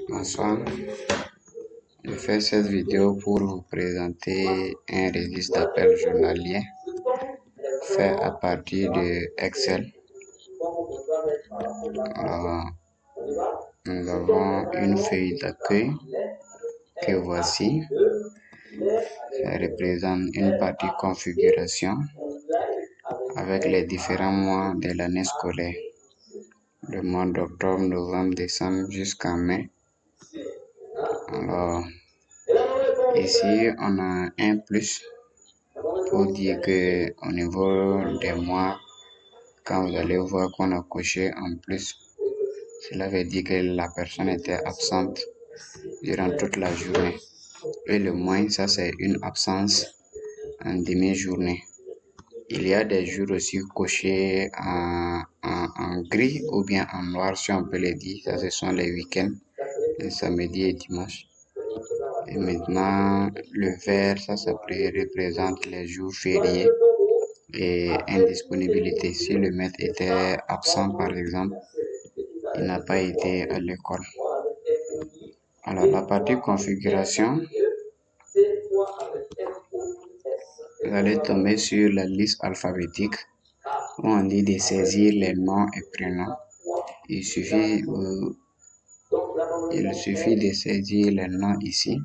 Bonsoir, je fais cette vidéo pour vous présenter un registre d'appel journalier fait à partir de Excel. Alors, nous avons une feuille d'accueil que voici. Ça représente une partie configuration avec les différents mois de l'année scolaire. Le mois d'octobre, novembre, décembre jusqu'en mai. Alors, ici, on a un plus pour dire que au niveau des mois, quand vous allez voir qu'on a coché en plus, cela veut dire que la personne était absente durant toute la journée. Et le moins, ça c'est une absence en demi-journée. Il y a des jours aussi cochés en gris ou bien en noir, si on peut le dire. Ça, ce sont les week-ends, les samedis et dimanches. Et maintenant, le vert, ça représente les jours fériés et indisponibilité. Si le maître était absent, par exemple, il n'a pas été à l'école. Alors, la partie configuration, vous allez tomber sur la liste alphabétique où on dit de saisir les noms et prénoms. Il suffit de saisir les noms ici.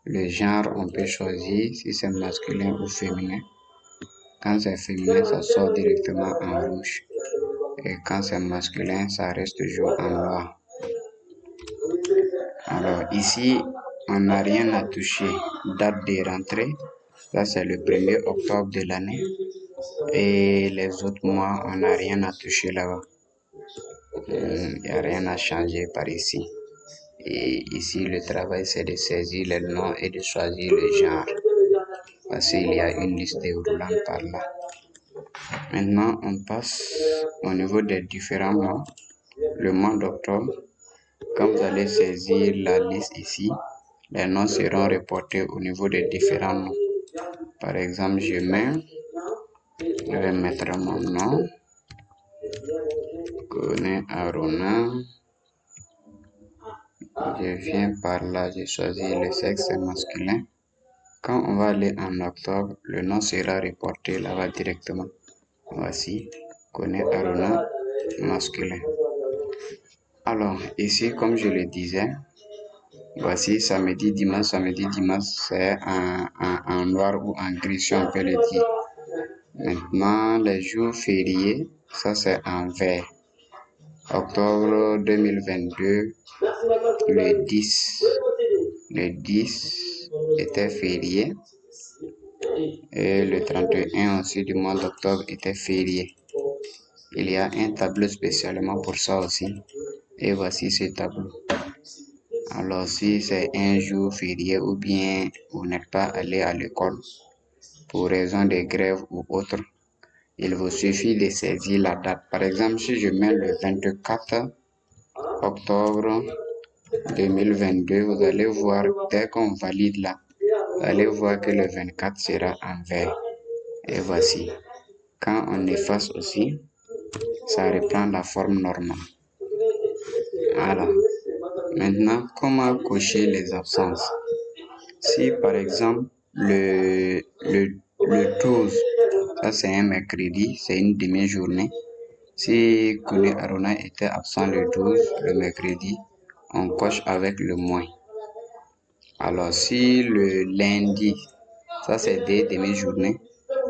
Le genre, on peut choisir si c'est masculin ou féminin. Quand c'est féminin, ça sort directement en rouge. Et quand c'est masculin, ça reste toujours en noir. Alors ici, on n'a rien à toucher. Date de rentrée, ça c'est le 1er octobre de l'année. Et les autres mois, on n'a rien à toucher là-bas. Il n'y a rien à changer par ici. Et ici, le travail, c'est de saisir les noms et de choisir le genre. Parce qu'il y a une liste déroulante par là. Maintenant, on passe au niveau des différents mois. Le mois d'octobre, quand vous allez saisir la liste ici, les noms seront reportés au niveau des différents noms. Par exemple, je vais mettre mon nom, Kone Aruna. Je viens par là, je choisis le sexe masculin. Quand on va aller en octobre, le nom sera reporté là-bas directement. Voici, Kone Aruna, masculin. Alors, ici, comme je le disais, voici samedi, dimanche, c'est en noir ou en gris, si on peut le dire. Maintenant, les jours fériés, ça c'est en vert. Octobre 2022, le 10 était férié. Et le 31 aussi du mois d'octobre était férié. Il y a un tableau spécialement pour ça aussi. Et voici ce tableau. Alors si c'est un jour férié ou bien vous n'êtes pas allé à l'école pour raison de grève ou autre, il vous suffit de saisir la date. Par exemple, si je mets le 24 octobre 2022, vous allez voir, dès qu'on valide là, vous allez voir que le 24 sera en vert. Et voici. Quand on efface aussi, ça reprend la forme normale. Alors, maintenant, comment cocher les absences? Si par exemple, le 12, ça c'est un mercredi, c'est une demi-journée. Si Kone Aruna était absent le 12, le mercredi, on coche avec le moins. Alors si le lundi, ça c'est des demi-journées.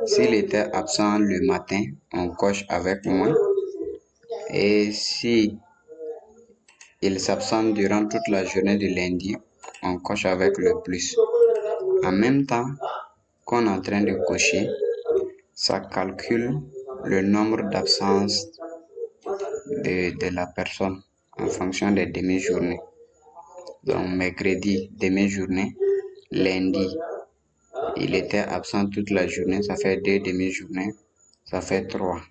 S'il était absent le matin, on coche avec moins. Et si il s'absente durant toute la journée de lundi, on coche avec le plus. En même temps qu'on est en train de cocher, ça calcule le nombre d'absences de la personne en fonction des demi-journées. Donc mercredi, demi-journée, lundi, il était absent toute la journée, ça fait 2 demi-journées, ça fait 3.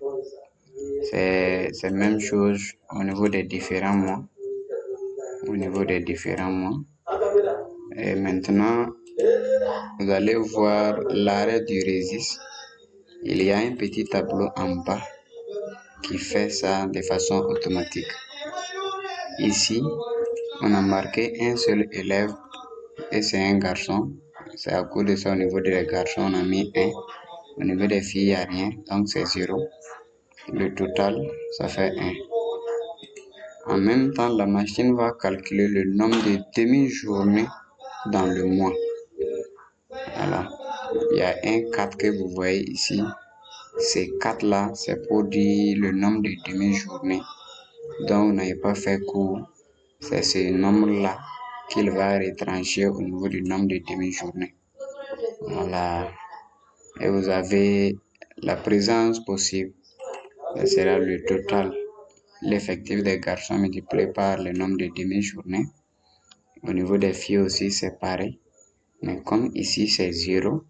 C'est la même chose au niveau des différents mois. Et maintenant, vous allez voir l'arrêt du registre. Il y a un petit tableau en bas qui fait ça de façon automatique. Ici, on a marqué un seul élève et c'est un garçon. C'est à cause de ça, au niveau des garçons, on a mis 1. Au niveau des filles, il n'y a rien, donc c'est 0. Le total, ça fait 1. En même temps, la machine va calculer le nombre de demi-journées dans le mois. Voilà. Il y a un 4 que vous voyez ici. Ces 4-là, c'est pour dire le nombre de demi-journées dont vous n'avez pas fait cours. C'est ce nombre-là qu'il va retrancher au niveau du nombre de demi-journées. Voilà. Et vous avez la présence possible. Ce sera le total. L'effectif des garçons multiplié par le nombre de demi-journées. Au niveau des filles aussi, c'est pareil. Mais comme ici, c'est 0,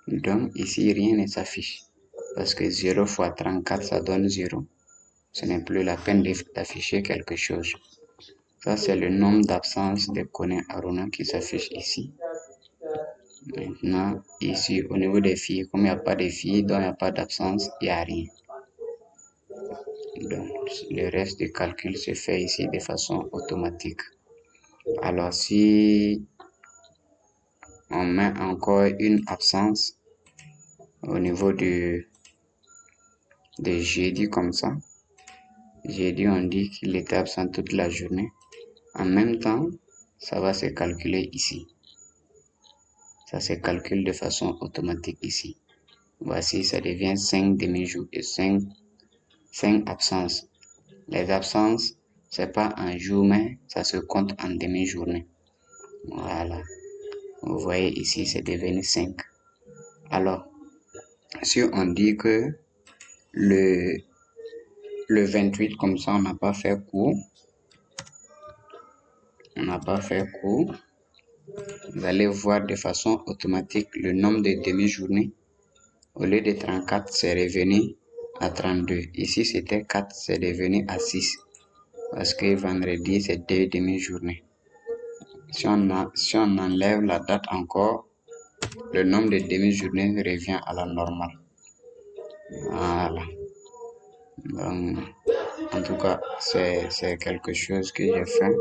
donc ici, rien ne s'affiche. Parce que 0 fois 34, ça donne 0. Ce n'est plus la peine d'afficher quelque chose. Ça, c'est le nombre d'absences de Kone Aruna qui s'affiche ici. Maintenant, ici, au niveau des filles, comme il n'y a pas de filles, donc il n'y a pas d'absence, il n'y a rien. Donc, le reste du calcul se fait ici de façon automatique. Alors, si on met encore une absence au niveau de jeudi comme ça, jeudi on dit qu'il était absent toute la journée. En même temps, ça va se calculer ici. Ça se calcule de façon automatique ici. Voici, ça devient 5 demi-jours et 5 absences. Les absences, c'est pas un jour, mais ça se compte en demi-journée. Voilà. Vous voyez ici, c'est devenu 5. Alors, si on dit que le 28, comme ça, on n'a pas fait cours. Vous allez voir de façon automatique le nombre de demi-journées. Au lieu de 34, c'est revenu à 32. Ici, c'était 4, c'est devenu à 6. Parce que vendredi, c'est 2 demi-journées. Si on enlève la date encore, le nombre de demi-journées revient à la normale. Voilà. Donc, en tout cas, c'est quelque chose que j'ai fait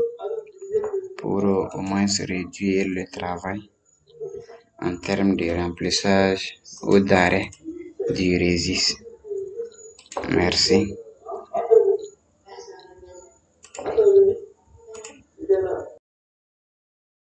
pour au moins réduire le travail en termes de remplissage ou d'arrêt du registre. Merci.